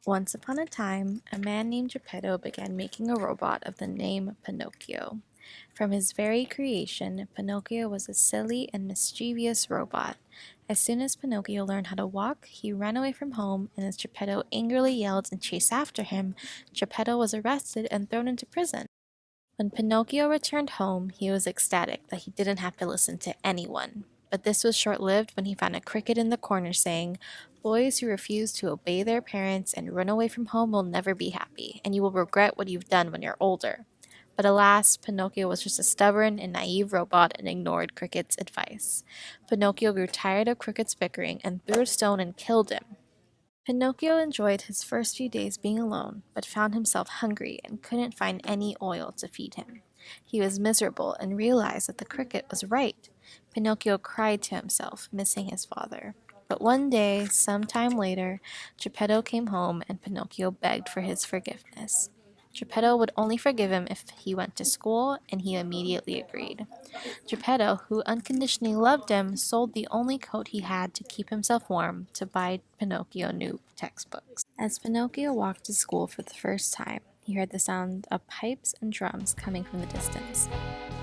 Once upon a time, a man named Geppetto began making a robot of the name Pinocchio. From his very creation, Pinocchio was a silly and mischievous robot. As soon as Pinocchio learned how to walk, he ran away from home, and as Geppetto angrily yelled and chased after him, Geppetto was arrested and thrown into prison. When Pinocchio returned home, he was ecstatic that he didn't have to listen to anyone. But this was short lived when he found a cricket in the corner saying, "Boys who refuse to obey their parents and run away from home will never be happy, and you will regret what you've done when you're older." But alas, Pinocchio was just a stubborn and naive robot and ignored Cricket's advice. Pinocchio grew tired of Cricket's bickering and threw a stone and killed him. Pinocchio enjoyed his first few days being alone, but found himself hungry and couldn't find any oil to feed him. He was miserable and realized that the cricket was right. Pinocchio cried to himself, missing his father. But one day, some time later, Geppetto came home and Pinocchio begged for his forgiveness. Geppetto would only forgive him if he went to school, and he immediately agreed. Geppetto, who unconditionally loved him, sold the only coat he had to keep himself warm to buy Pinocchio new textbooks. As Pinocchio walked to school for the first time, he heard the sound of pipes and drums coming from the distance.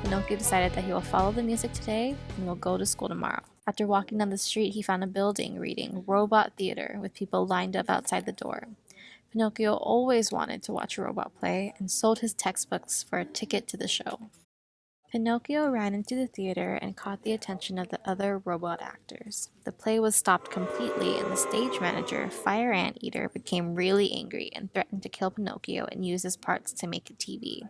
Pinocchio decided that he will follow the music today and will go to school tomorrow. After walking down the street, he found a building reading Robot Theater with people lined up outside the door. Pinocchio always wanted to watch a robot play and sold his textbooks for a ticket to the show. Pinocchio ran into the theater and caught the attention of the other robot actors. The play was stopped completely, and the stage manager, Fire Anteater, became really angry and threatened to kill Pinocchio and use his parts to make a TV.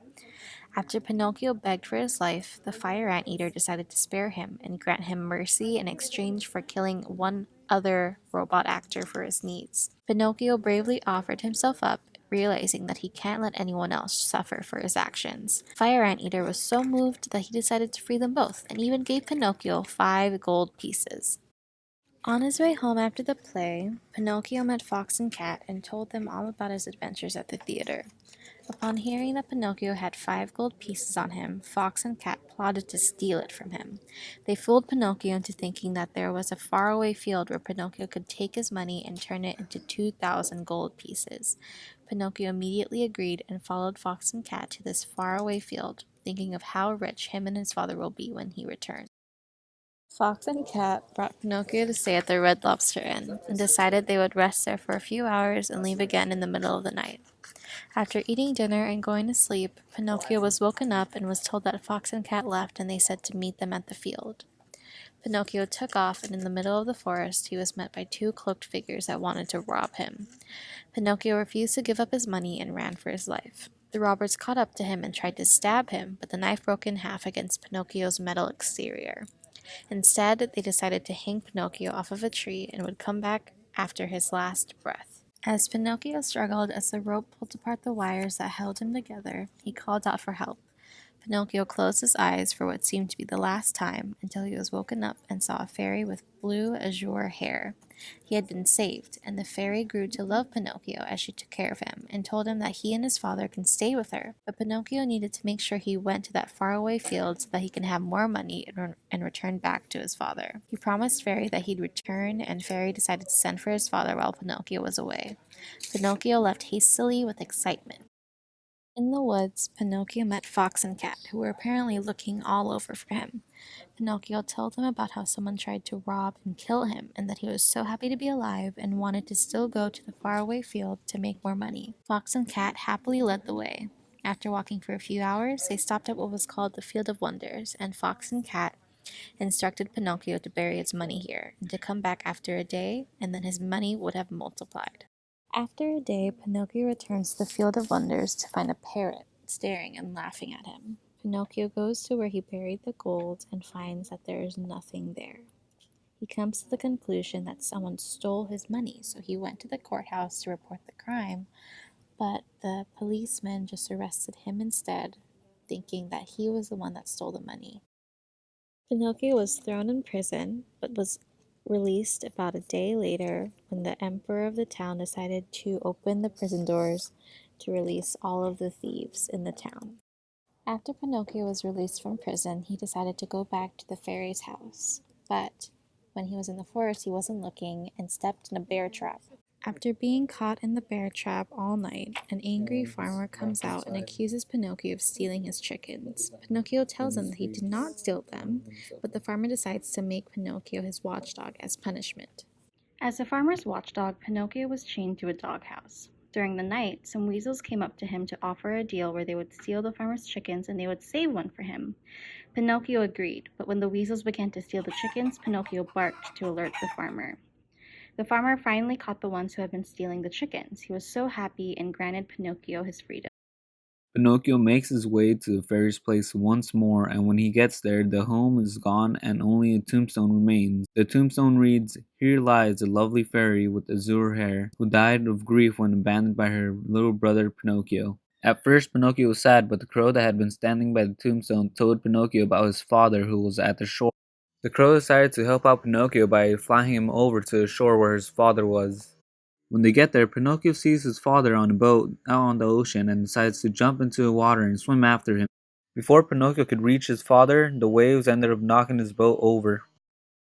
After Pinocchio begged for his life, the Fire Anteater decided to spare him and grant him mercy in exchange for killing one other robot actor for his needs. Pinocchio bravely offered himself up, realizing that he can't let anyone else suffer for his actions. Fire Anteater was so moved that he decided to free them both and even gave Pinocchio 5 gold pieces. On his way home after the play, Pinocchio met Fox and Cat and told them all about his adventures at the theater. Upon hearing that Pinocchio had 5 gold pieces on him, Fox and Cat plotted to steal it from him. They fooled Pinocchio into thinking that there was a faraway field where Pinocchio could take his money and turn it into 2,000 gold pieces. Pinocchio immediately agreed and followed Fox and Cat to this faraway field, thinking of how rich him and his father will be when he returns. Fox and Cat brought Pinocchio to stay at the Red Lobster Inn and decided they would rest there for a few hours and leave again in the middle of the night. After eating dinner and going to sleep, Pinocchio was woken up and was told that Fox and Cat left and they said to meet them at the field. Pinocchio took off, and in the middle of the forest he was met by 2 cloaked figures that wanted to rob him. Pinocchio refused to give up his money and ran for his life. The robbers caught up to him and tried to stab him, but the knife broke in half against Pinocchio's metal exterior. Instead, they decided to hang Pinocchio off of a tree and would come back after his last breath. As Pinocchio struggled as the rope pulled apart the wires that held him together, he called out for help. Pinocchio closed his eyes for what seemed to be the last time until he was woken up and saw a fairy with blue azure hair. He had been saved, and the fairy grew to love Pinocchio as she took care of him and told him that he and his father can stay with her. But Pinocchio needed to make sure he went to that faraway field so that he can have more money and return back to his father. He promised Fairy that he'd return, and Fairy decided to send for his father while Pinocchio was away. Pinocchio left hastily with excitement. In the woods, Pinocchio met Fox and Cat, who were apparently looking all over for him. Pinocchio told them about how someone tried to rob and kill him, and that he was so happy to be alive and wanted to still go to the faraway field to make more money. Fox and Cat happily led the way. After walking for a few hours, they stopped at what was called the Field of Wonders, and Fox and Cat instructed Pinocchio to bury his money here and to come back after a day, and then his money would have multiplied. After a day, Pinocchio returns to the Field of Wonders to find a parrot staring and laughing at him. Pinocchio goes to where he buried the gold and finds that there is nothing there. He comes to the conclusion that someone stole his money, so he went to the courthouse to report the crime, but the policeman just arrested him instead, thinking that he was the one that stole the money. Pinocchio was thrown in prison, but was released about a day later when the emperor of the town decided to open the prison doors to release all of the thieves in the town. After Pinocchio was released from prison, he decided to go back to the fairy's house. But when he was in the forest, he wasn't looking and stepped in a bear trap. After being caught in the bear trap all night, an angry farmer comes out and accuses Pinocchio of stealing his chickens. Pinocchio tells him that he did not steal them, but the farmer decides to make Pinocchio his watchdog as punishment. As the farmer's watchdog, Pinocchio was chained to a doghouse. During the night, some weasels came up to him to offer a deal where they would steal the farmer's chickens and they would save one for him. Pinocchio agreed, but when the weasels began to steal the chickens, Pinocchio barked to alert the farmer. The farmer finally caught the ones who had been stealing the chickens. He was so happy and granted Pinocchio his freedom. Pinocchio makes his way to the fairy's place once more, and when he gets there, the home is gone and only a tombstone remains. The tombstone reads, "Here lies the lovely fairy with azure hair, who died of grief when abandoned by her little brother Pinocchio." At first, Pinocchio was sad, but the crow that had been standing by the tombstone told Pinocchio about his father who was at the shore. The crow decided to help out Pinocchio by flying him over to the shore where his father was. When they get there, Pinocchio sees his father on a boat out on the ocean and decides to jump into the water and swim after him. Before Pinocchio could reach his father, the waves ended up knocking his boat over.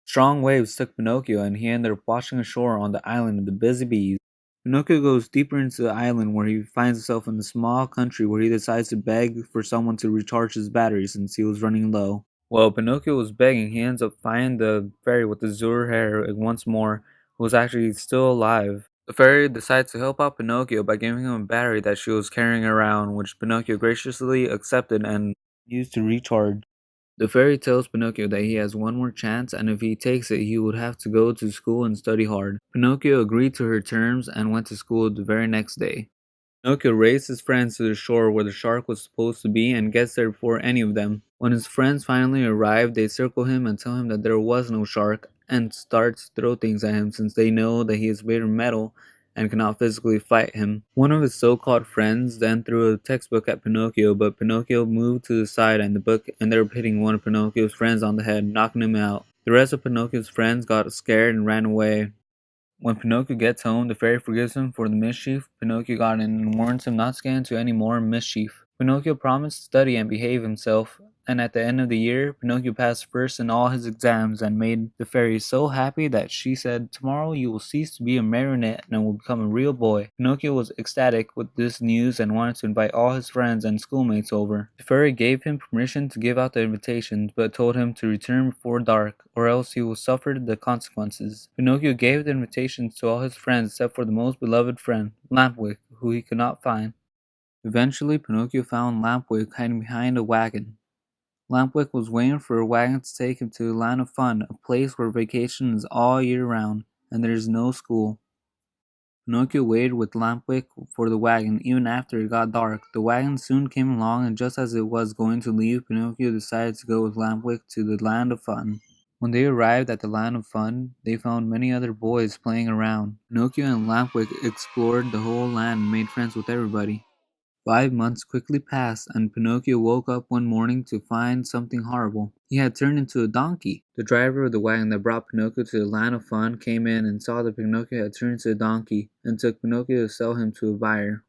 Strong waves took Pinocchio and he ended up washing ashore on the island of the busy bees. Pinocchio goes deeper into the island where he finds himself in a small country where he decides to beg for someone to recharge his battery since he was running low. While Pinocchio was begging, he ends up finding the fairy with the azure hair once more, who was actually still alive. The fairy decides to help out Pinocchio by giving him a battery that she was carrying around, which Pinocchio graciously accepted and used to recharge. The fairy tells Pinocchio that he has one more chance, and if he takes it, he would have to go to school and study hard. Pinocchio agreed to her terms and went to school the very next day. Pinocchio raced his friends to the shore where the shark was supposed to be and gets there before any of them. When his friends finally arrive, they circle him and tell him that there was no shark and start to throw things at him since they know that he is made of metal and cannot physically fight him. One of his so-called friends then threw a textbook at Pinocchio, but Pinocchio moved to the side and the book ended up hitting one of Pinocchio's friends on the head, knocking him out. The rest of Pinocchio's friends got scared and ran away. When Pinocchio gets home, the fairy forgives him for the mischief Pinocchio got in and warns him not to get into any more mischief. Pinocchio promised to study and behave himself, and at the end of the year, Pinocchio passed first in all his exams and made the fairy so happy that she said, "Tomorrow you will cease to be a marionette and will become a real boy." Pinocchio was ecstatic with this news and wanted to invite all his friends and schoolmates over. The fairy gave him permission to give out the invitations, but told him to return before dark, or else he will suffer the consequences. Pinocchio gave the invitations to all his friends except for the most beloved friend, Lampwick, who he could not find. Eventually, Pinocchio found Lampwick hiding behind a wagon. Lampwick was waiting for a wagon to take him to the Land of Fun, a place where vacation is all year round, and there is no school. Pinocchio waited with Lampwick for the wagon even after it got dark. The wagon soon came along, and just as it was going to leave, Pinocchio decided to go with Lampwick to the Land of Fun. When they arrived at the Land of Fun, they found many other boys playing around. Pinocchio and Lampwick explored the whole land and made friends with everybody. 5 months quickly passed, and Pinocchio woke up one morning to find something horrible. He had turned into a donkey. The driver of the wagon that brought Pinocchio to the Land of Fun came in and saw that Pinocchio had turned into a donkey, and took Pinocchio to sell him to a buyer.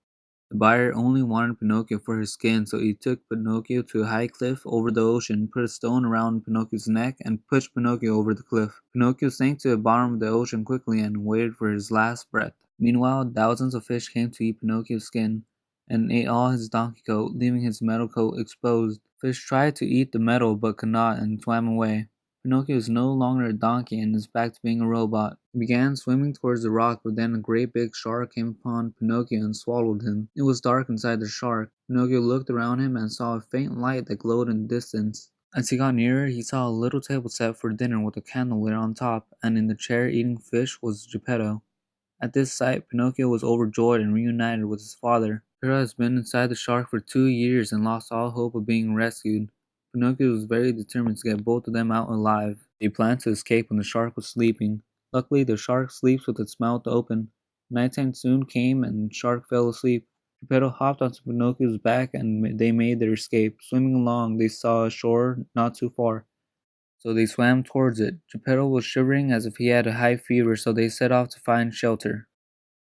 The buyer only wanted Pinocchio for his skin, so he took Pinocchio to a high cliff over the ocean, put a stone around Pinocchio's neck, and pushed Pinocchio over the cliff. Pinocchio sank to the bottom of the ocean quickly and waited for his last breath. Meanwhile, thousands of fish came to eat Pinocchio's skin and ate all his donkey coat, leaving his metal coat exposed. Fish tried to eat the metal but could not and swam away. Pinocchio is no longer a donkey and is back to being a robot. He began swimming towards the rock, but then a great big shark came upon Pinocchio and swallowed him. It was dark inside the shark. Pinocchio looked around him and saw a faint light that glowed in the distance. As he got nearer, he saw a little table set for dinner with a candle lit on top, and in the chair eating fish was Geppetto. At this sight, Pinocchio was overjoyed and reunited with his father. Geppetto has been inside the shark for 2 years and lost all hope of being rescued. Pinocchio was very determined to get both of them out alive. They planned to escape when the shark was sleeping. Luckily, the shark sleeps with its mouth open. Nighttime soon came and the shark fell asleep. Geppetto hopped onto Pinocchio's back and they made their escape. Swimming along, they saw a shore not too far, so they swam towards it. Geppetto was shivering as if he had a high fever, so they set off to find shelter.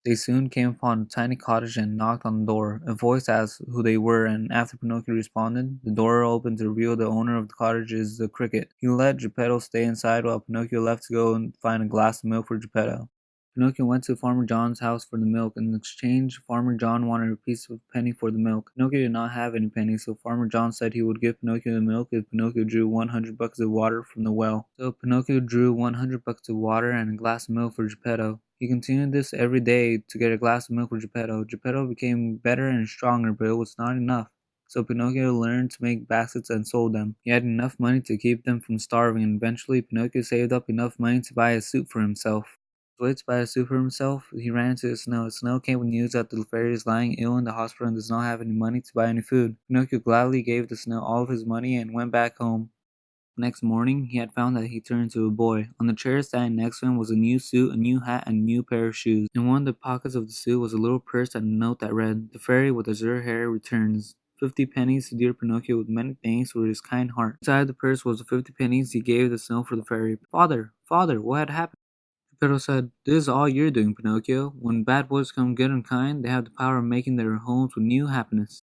They soon came upon a tiny cottage and knocked on the door. A voice asked who they were, and after Pinocchio responded, the door opened to reveal the owner of the cottage is the cricket. He let Geppetto stay inside while Pinocchio left to go and find a glass of milk for Geppetto. Pinocchio went to Farmer John's house for the milk. In exchange, Farmer John wanted a piece of penny for the milk. Pinocchio did not have any pennies, so Farmer John said he would give Pinocchio the milk if Pinocchio drew 100 buckets of water from the well. So Pinocchio drew 100 buckets of water and a glass of milk for Geppetto. He continued this every day to get a glass of milk for Geppetto. Geppetto became better and stronger, but it was not enough. So Pinocchio learned to make baskets and sold them. He had enough money to keep them from starving, and eventually Pinocchio saved up enough money to buy a suit for himself. Wait to buy a suit for himself, he ran into the snow. The snow came with news that the fairy is lying ill in the hospital and does not have any money to buy any food. Pinocchio gladly gave the snow all of his money and went back home. Next morning, he had found that he turned into a boy. On the chair standing next to him was a new suit, a new hat, and a new pair of shoes. In one of the pockets of the suit was a little purse and a note that read, "The fairy with azure hair returns. 50 pennies to dear Pinocchio with many thanks for his kind heart." Inside the purse was the 50 pennies he gave the snow for the fairy. Father, what had happened?" Geppetto said, "This is all you're doing, Pinocchio. When bad boys come good and kind, they have the power of making their homes with new happiness."